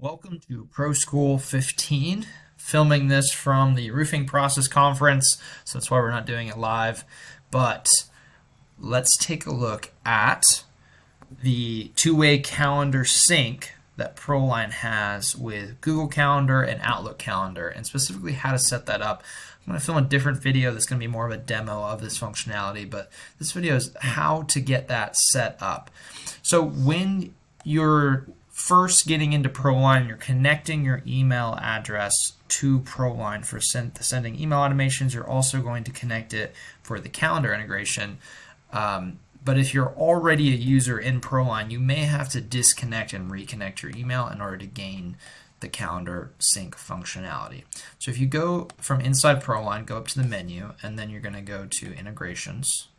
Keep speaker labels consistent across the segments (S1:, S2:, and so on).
S1: Welcome to Pro School 15, filming this from the Roofing Process Conference, so that's why we're not doing it live. But let's take a look at the two-way calendar sync that ProLine has with Google Calendar and Outlook Calendar, and specifically how to set that up. I'm going to film a different video that's going to be more of a demo of this functionality, but this video is how to get that set up. So when you're first getting into ProLine, you're connecting your email address to ProLine for sending email automations. You're also going to connect it for the calendar integration. But if you're already a user in ProLine, you may have to disconnect and reconnect your email in order to gain the calendar sync functionality. So if you go from inside ProLine, go up to the menu, and then you're going to go to integrations.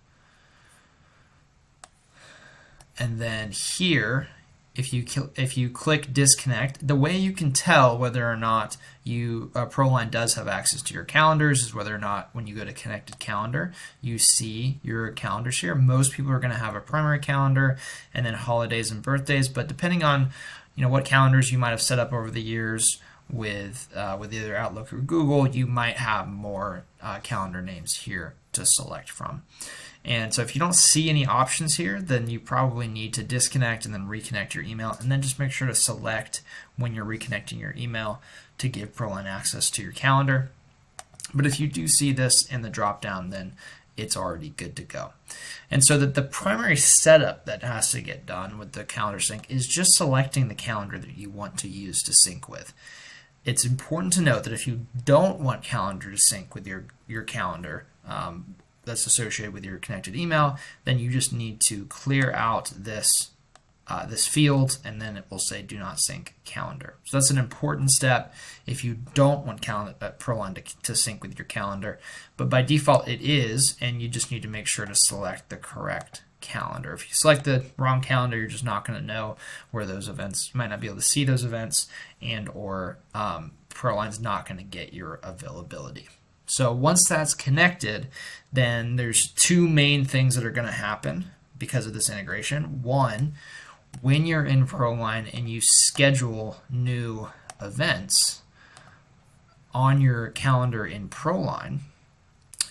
S1: And then here, if you click disconnect, the way you can tell whether or not ProLine does have access to your calendars is whether or not when you go to connected calendar, you see your calendars here. Most people are going to have a primary calendar and then holidays and birthdays, but depending on what calendars you might have set up over the years with either Outlook or Google, you might have more calendar names here to select from. And so if you don't see any options here, then you probably need to disconnect and then reconnect your email, and then just make sure to select when you're reconnecting your email to give ProLine access to your calendar. But if you do see this in the drop-down, then it's already good to go. And so that the primary setup that has to get done with the calendar sync is just selecting the calendar that you want to use to sync with. It's important to note that if you don't want calendar to sync with your calendar, that's associated with your connected email, then you just need to clear out this field, and then it will say do not sync calendar. So that's an important step if you don't want ProLine to sync with your calendar, but by default it is, and you just need to make sure to select the correct calendar. If you select the wrong calendar, you're just not going to know where those events, you might not be able to see those events, and or ProLine's not going to get your availability. So once that's connected, then there's two main things that are going to happen because of this integration. One, when you're in ProLine and you schedule new events on your calendar in ProLine,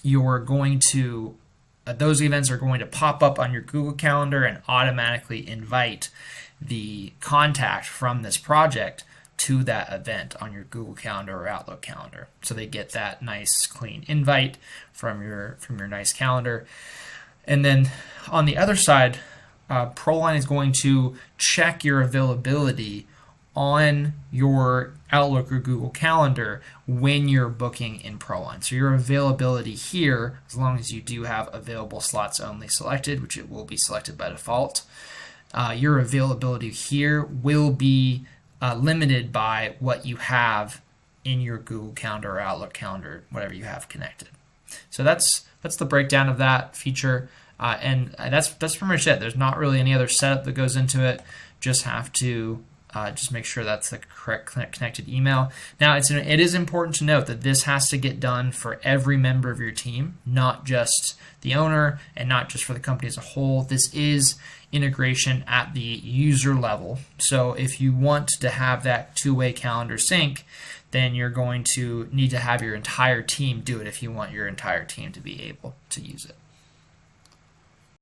S1: you're going to those events are going to pop up on your Google Calendar and automatically invite the contact from this project to that event on your Google Calendar or Outlook Calendar. So they get that nice clean invite from your nice calendar. And then on the other side, ProLine is going to check your availability on your Outlook or Google Calendar when you're booking in ProLine. So your availability here, as long as you do have available slots only selected, which it will be selected by default, your availability here will be limited by what you have in your Google Calendar or Outlook Calendar, whatever you have connected. So that's the breakdown of that feature, and that's pretty much it. There's not really any other setup that goes into it. Just have to just make sure that's the correct connected email. Now, it is important to note that this has to get done for every member of your team, not just the owner and not just for the company as a whole. This is integration at the user level. So if you want to have that two-way calendar sync, then you're going to need to have your entire team do it if you want your entire team to be able to use it.